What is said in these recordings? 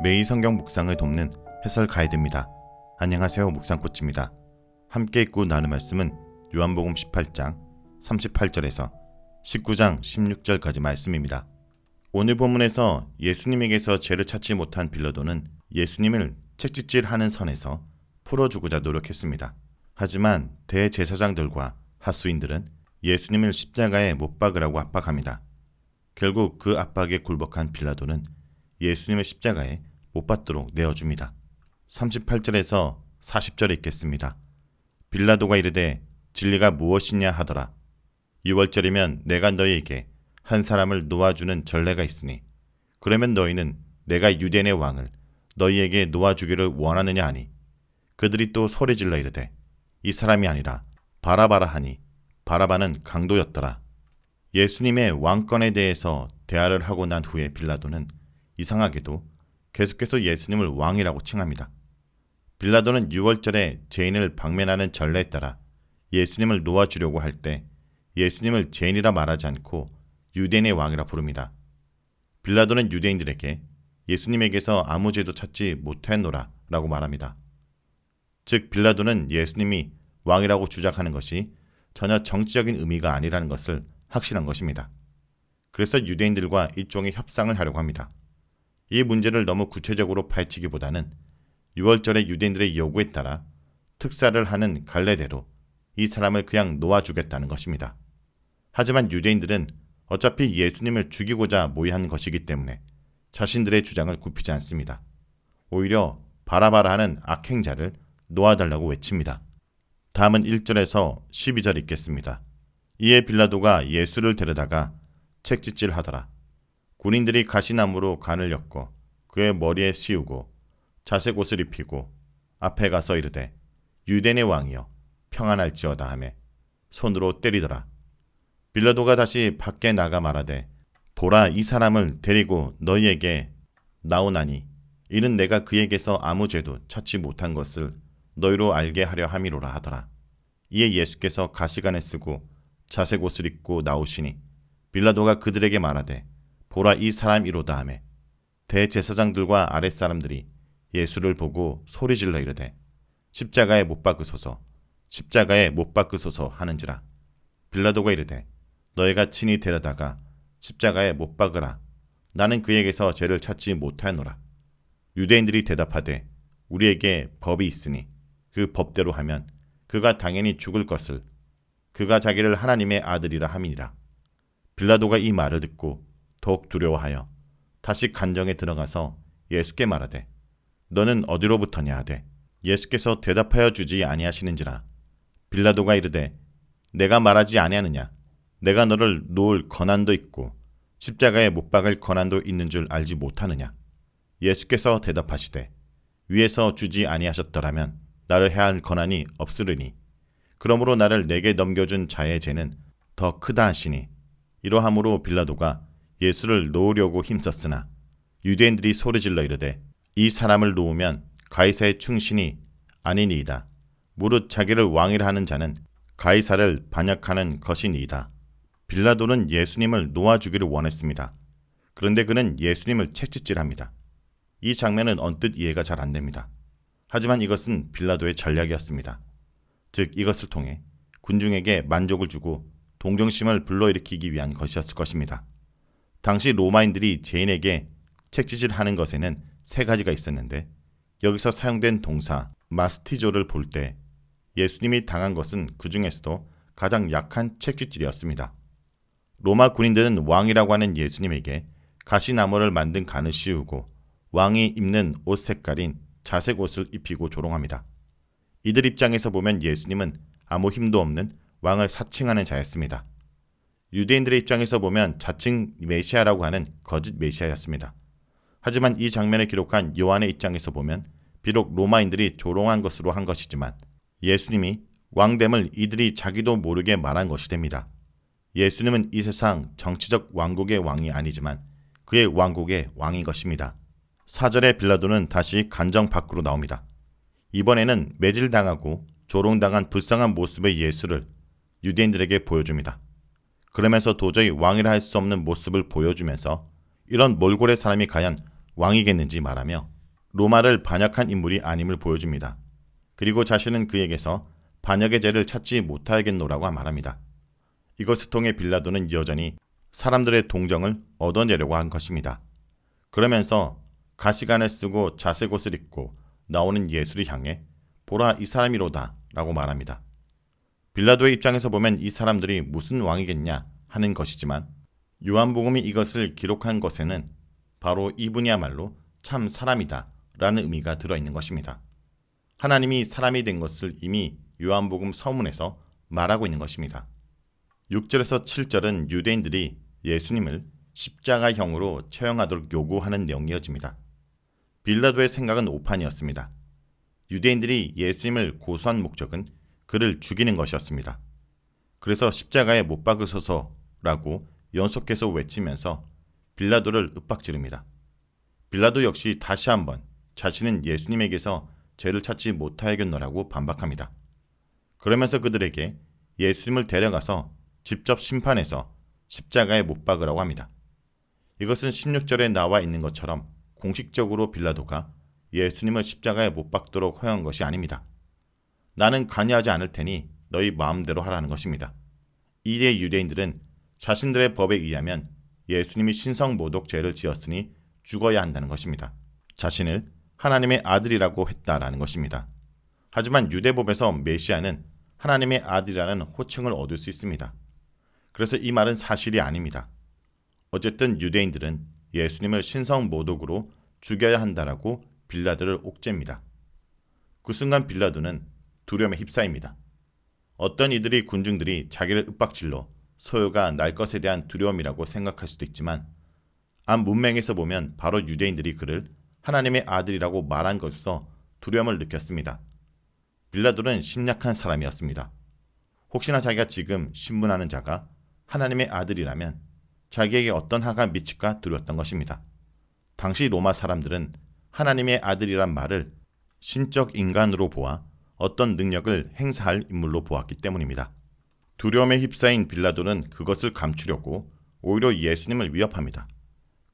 매일 성경 묵상을 돕는 해설 가이드입니다. 안녕하세요. 묵상코치입니다. 함께 읽고 나눌 말씀은 요한복음 18장 38절에서 19장 16절까지 말씀입니다. 오늘 본문에서 예수님에게서 죄를 찾지 못한 빌라도는 예수님을 채찍질하는 선에서 풀어주고자 노력했습니다. 하지만 대제사장들과 하수인들은 예수님을 십자가에 못 박으라고 압박합니다. 결국 그 압박에 굴복한 빌라도는 예수님을 십자가에 못 박도록 내어줍니다. 38절에서 40절에 읽겠습니다. 빌라도가 이르되 진리가 무엇이냐 하더라. 6월절이면 내가 너희에게 한 사람을 놓아주는 전례가 있으니 그러면 너희는 내가 유대인의 왕을 너희에게 놓아주기를 원하느냐 하니 그들이 또 소리질러 이르되 이 사람이 아니라 바라바라 하니 바라바는 강도였더라. 예수님의 왕권에 대해서 대화를 하고 난 후에 빌라도는 이상하게도 계속해서 예수님을 왕이라고 칭합니다. 빌라도는 6월절에 죄인을 방면하는 전례에 따라 예수님을 놓아주려고 할 때 예수님을 죄인이라 말하지 않고 유대인의 왕이라 부릅니다. 빌라도는 유대인들에게 예수님에게서 아무 죄도 찾지 못했노라 라고 말합니다. 즉 빌라도는 예수님이 왕이라고 주장하는 것이 전혀 정치적인 의미가 아니라는 것을 확신한 것입니다. 그래서 유대인들과 일종의 협상을 하려고 합니다. 이 문제를 너무 구체적으로 파헤치기보다는 6월절의 유대인들의 요구에 따라 특사를 하는 갈래대로 이 사람을 그냥 놓아주겠다는 것입니다. 하지만 유대인들은 어차피 예수님을 죽이고자 모의한 것이기 때문에 자신들의 주장을 굽히지 않습니다. 오히려 바라바라 하는 악행자를 놓아달라고 외칩니다. 다음은 1절에서 12절 읽겠습니다. 이에 빌라도가 예수를 데려다가 채찍질하더라. 군인들이 가시나무로 간을 엮고 그의 머리에 씌우고 자색 옷을 입히고 앞에 가서 이르되 유대인의 왕이여 평안할지어다 하매 손으로 때리더라. 빌라도가 다시 밖에 나가 말하되 보라 이 사람을 데리고 너희에게 나오나니 이는 내가 그에게서 아무 죄도 찾지 못한 것을 너희로 알게 하려 함이로라 하더라. 이에 예수께서 가시관을 쓰고 자색 옷을 입고 나오시니 빌라도가 그들에게 말하되 보라 이 사람이로다 하매 대제사장들과 아랫사람들이 예수를 보고 소리질러 이르되 십자가에 못 박으소서 십자가에 못 박으소서 하는지라. 빌라도가 이르되 너희가 친히 데려다가 십자가에 못 박으라. 나는 그에게서 죄를 찾지 못하노라. 유대인들이 대답하되 우리에게 법이 있으니 그 법대로 하면 그가 당연히 죽을 것을 그가 자기를 하나님의 아들이라 함이니라. 빌라도가 이 말을 듣고 더욱 두려워하여 다시 간정에 들어가서 예수께 말하되 너는 어디로부터냐 하되 예수께서 대답하여 주지 아니하시는지라. 빌라도가 이르되 내가 말하지 아니하느냐 내가 너를 놓을 권한도 있고 십자가에 못 박을 권한도 있는 줄 알지 못하느냐. 예수께서 대답하시되 위에서 주지 아니하셨더라면 나를 해할 권한이 없으리니 그러므로 나를 내게 넘겨준 자의 죄는 더 크다 하시니 이러함으로 빌라도가 예수를 놓으려고 힘썼으나 유대인들이 소리질러 이르되 이 사람을 놓으면 가이사의 충신이 아니니이다. 무릇 자기를 왕이라 하는 자는 가이사를 반역하는 것이니이다. 빌라도는 예수님을 놓아주기를 원했습니다. 그런데 그는 예수님을 채찍질합니다. 이 장면은 언뜻 이해가 잘 안됩니다. 하지만 이것은 빌라도의 전략이었습니다. 즉 이것을 통해 군중에게 만족을 주고 동정심을 불러일으키기 위한 것이었을 것입니다. 당시 로마인들이 죄인에게 채찍질하는 것에는 세 가지가 있었는데 여기서 사용된 동사 마스티조를 볼 때 예수님이 당한 것은 그 중에서도 가장 약한 채찍질이었습니다. 로마 군인들은 왕이라고 하는 예수님에게 가시나무를 만든 간을 씌우고 왕이 입는 옷 색깔인 자색 옷을 입히고 조롱합니다. 이들 입장에서 보면 예수님은 아무 힘도 없는 왕을 사칭하는 자였습니다. 유대인들의 입장에서 보면 자칭 메시아라고 하는 거짓 메시아였습니다. 하지만 이 장면을 기록한 요한의 입장에서 보면 비록 로마인들이 조롱한 것으로 한 것이지만 예수님이 왕됨을 이들이 자기도 모르게 말한 것이 됩니다. 예수님은 이 세상 정치적 왕국의 왕이 아니지만 그의 왕국의 왕인 것입니다. 4절에 빌라도는 다시 간정 밖으로 나옵니다. 이번에는 매질당하고 조롱당한 불쌍한 모습의 예수를 유대인들에게 보여줍니다. 그러면서 도저히 왕이라 할 수 없는 모습을 보여주면서 이런 몰골의 사람이 과연 왕이겠는지 말하며 로마를 반역한 인물이 아님을 보여줍니다. 그리고 자신은 그에게서 반역의 죄를 찾지 못하겠노라고 말합니다. 이것을 통해 빌라도는 여전히 사람들의 동정을 얻어내려고 한 것입니다. 그러면서 가시관을 쓰고 자색 옷을 입고 나오는 예수를 향해 보라 이 사람이로다 라고 말합니다. 빌라도의 입장에서 보면 이 사람들이 무슨 왕이겠냐 하는 것이지만 요한복음이 이것을 기록한 것에는 바로 이분이야말로 참 사람이다 라는 의미가 들어있는 것입니다. 하나님이 사람이 된 것을 이미 요한복음 서문에서 말하고 있는 것입니다. 6절에서 7절은 유대인들이 예수님을 십자가형으로 처형하도록 요구하는 내용이 이어집니다. 빌라도의 생각은 오판이었습니다. 유대인들이 예수님을 고소한 목적은 그를 죽이는 것이었습니다. 그래서 십자가에 못 박으소서라고 연속해서 외치면서 빌라도를 윽박지릅니다. 빌라도 역시 다시 한번 자신은 예수님에게서 죄를 찾지 못하겠노라고 반박합니다. 그러면서 그들에게 예수님을 데려가서 직접 심판해서 십자가에 못 박으라고 합니다. 이것은 16절에 나와 있는 것처럼 공식적으로 빌라도가 예수님을 십자가에 못 박도록 허용한 것이 아닙니다. 나는 관여하지 않을 테니 너희 마음대로 하라는 것입니다. 이에 유대인들은 자신들의 법에 의하면 예수님이 신성모독죄를 지었으니 죽어야 한다는 것입니다. 자신을 하나님의 아들이라고 했다라는 것입니다. 하지만 유대법에서 메시아는 하나님의 아들이라는 호칭을 얻을 수 있습니다. 그래서 이 말은 사실이 아닙니다. 어쨌든 유대인들은 예수님을 신성모독으로 죽여야 한다라고 빌라도를 옥죄입니다. 그 순간 빌라도는 두려움에 휩싸입니다. 어떤 이들이 군중들이 자기를 윽박질러 소요가 날 것에 대한 두려움이라고 생각할 수도 있지만 앞 문맥에서 보면 바로 유대인들이 그를 하나님의 아들이라고 말한 것에서 두려움을 느꼈습니다. 빌라도는 심약한 사람이었습니다. 혹시나 자기가 지금 신문하는 자가 하나님의 아들이라면 자기에게 어떤 하가 미칠까 두려웠던 것입니다. 당시 로마 사람들은 하나님의 아들이란 말을 신적 인간으로 보아 어떤 능력을 행사할 인물로 보았기 때문입니다. 두려움에 휩싸인 빌라도는 그것을 감추려고 오히려 예수님을 위협합니다.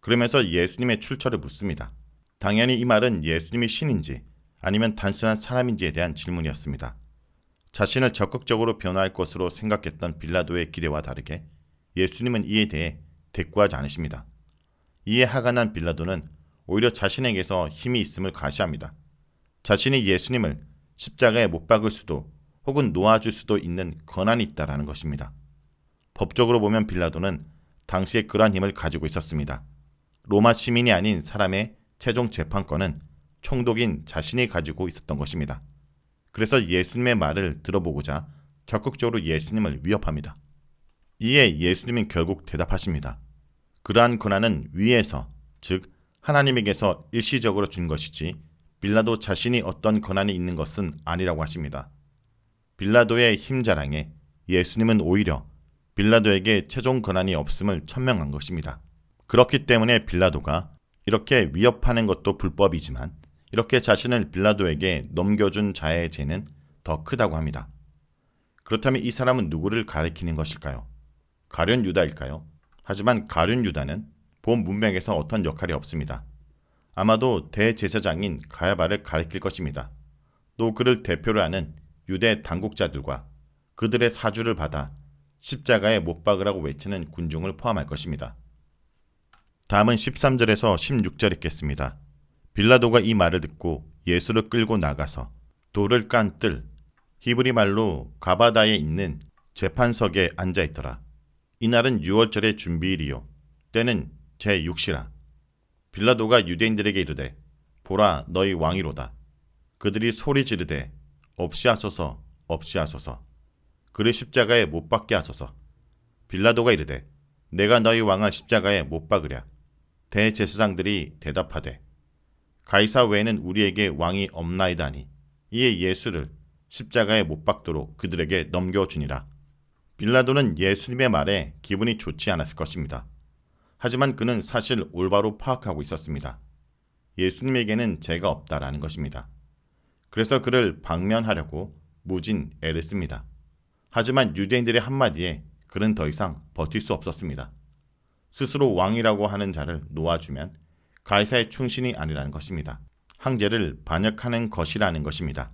그러면서 예수님의 출처를 묻습니다. 당연히 이 말은 예수님이 신인지 아니면 단순한 사람인지에 대한 질문이었습니다. 자신을 적극적으로 변화할 것으로 생각했던 빌라도의 기대와 다르게 예수님은 이에 대해 대꾸하지 않으십니다. 이에 화가 난 빌라도는 오히려 자신에게서 힘이 있음을 과시합니다. 자신이 예수님을 십자가에 못 박을 수도 혹은 놓아줄 수도 있는 권한이 있다라는 것입니다. 법적으로 보면 빌라도는 당시에 그러한 힘을 가지고 있었습니다. 로마 시민이 아닌 사람의 최종 재판권은 총독인 자신이 가지고 있었던 것입니다. 그래서 예수님의 말을 들어보고자 적극적으로 예수님을 위협합니다. 이에 예수님은 결국 대답하십니다. 그러한 권한은 위에서, 즉 하나님에게서 일시적으로 준 것이지 빌라도 자신이 어떤 권한이 있는 것은 아니라고 하십니다. 빌라도의 힘 자랑에 예수님은 오히려 빌라도에게 최종 권한이 없음을 천명한 것입니다. 그렇기 때문에 빌라도가 이렇게 위협하는 것도 불법이지만 이렇게 자신을 빌라도에게 넘겨준 자의 죄는 더 크다고 합니다. 그렇다면 이 사람은 누구를 가리키는 것일까요? 가룟 유다일까요? 하지만 가룟 유다는 본 문맥에서 어떤 역할이 없습니다. 아마도 대제사장인 가야바를 가리킬 것입니다. 또 그를 대표로 하는 유대 당국자들과 그들의 사주를 받아 십자가에 못 박으라고 외치는 군중을 포함할 것입니다. 다음은 13절에서 16절 읽겠습니다. 빌라도가 이 말을 듣고 예수를 끌고 나가서 돌을 깐 뜰, 히브리 말로 가바다에 있는 재판석에 앉아있더라. 이날은 6월절의 준비일이요 때는 제6시라. 빌라도가 유대인들에게 이르되 보라 너희 왕이로다. 그들이 소리 지르되 없이 하소서 없이 하소서. 그를 십자가에 못 박게 하소서. 빌라도가 이르되 내가 너희 왕을 십자가에 못 박으랴. 대제사장들이 대답하되 가이사 외에는 우리에게 왕이 없나이다니. 이에 예수를 십자가에 못 박도록 그들에게 넘겨주니라. 빌라도는 예수님의 말에 기분이 좋지 않았을 것입니다. 하지만 그는 사실 올바로 파악하고 있었습니다. 예수님에게는 죄가 없다라는 것입니다. 그래서 그를 방면하려고 무진 애를 씁니다. 하지만 유대인들의 한마디에 그는 더 이상 버틸 수 없었습니다. 스스로 왕이라고 하는 자를 놓아주면 가이사의 충신이 아니라는 것입니다. 황제를 반역하는 것이라는 것입니다.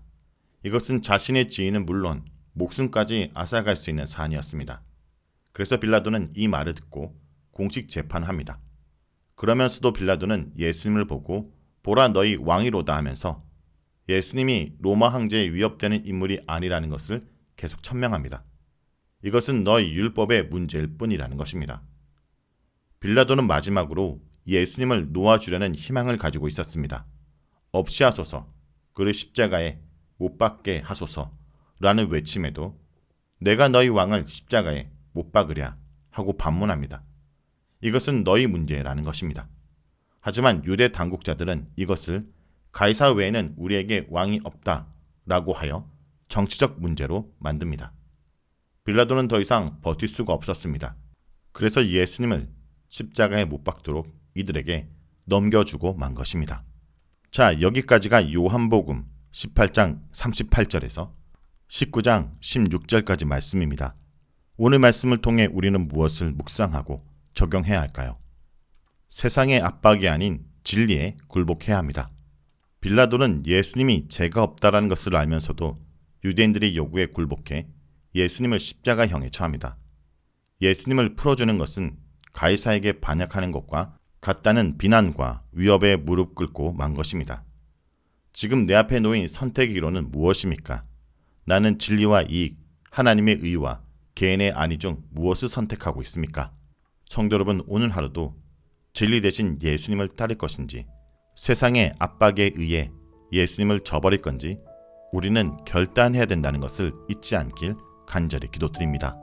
이것은 자신의 지위는 물론 목숨까지 앗아갈 수 있는 사안이었습니다. 그래서 빌라도는 이 말을 듣고 공식 재판합니다. 그러면서도 빌라도는 예수님을 보고 보라 너희 왕이로다 하면서 예수님이 로마 황제에 위협되는 인물이 아니라는 것을 계속 천명합니다. 이것은 너희 율법의 문제일 뿐이라는 것입니다. 빌라도는 마지막으로 예수님을 놓아주려는 희망을 가지고 있었습니다. 없이 하소서, 그를 십자가에 못 박게 하소서라는 외침에도 내가 너희 왕을 십자가에 못 박으랴 하고 반문합니다. 이것은 너희 문제라는 것입니다. 하지만 유대 당국자들은 이것을 가이사 외에는 우리에게 왕이 없다라고 하여 정치적 문제로 만듭니다. 빌라도는 더 이상 버틸 수가 없었습니다. 그래서 예수님을 십자가에 못 박도록 이들에게 넘겨주고 만 것입니다. 자, 여기까지가 요한복음 18장 38절에서 19장 16절까지 말씀입니다. 오늘 말씀을 통해 우리는 무엇을 묵상하고 적용해야 할까요? 세상의 압박이 아닌 진리에 굴복해야 합니다. 빌라도는 예수님이 죄가 없다라는 것을 알면서도 유대인들의 요구에 굴복해 예수님을 십자가형에 처합니다. 예수님을 풀어주는 것은 가이사에게 반역하는 것과 같다는 비난과 위협에 무릎 꿇고 만 것입니다. 지금 내 앞에 놓인 선택의 기로는 무엇입니까? 나는 진리와 이익, 하나님의 의와 개인의 안위 중 무엇을 선택하고 있습니까? 성도 여러분, 오늘 하루도 진리 대신 예수님을 따를 것인지 세상의 압박에 의해 예수님을 저버릴 건지 우리는 결단해야 된다는 것을 잊지 않길 간절히 기도드립니다.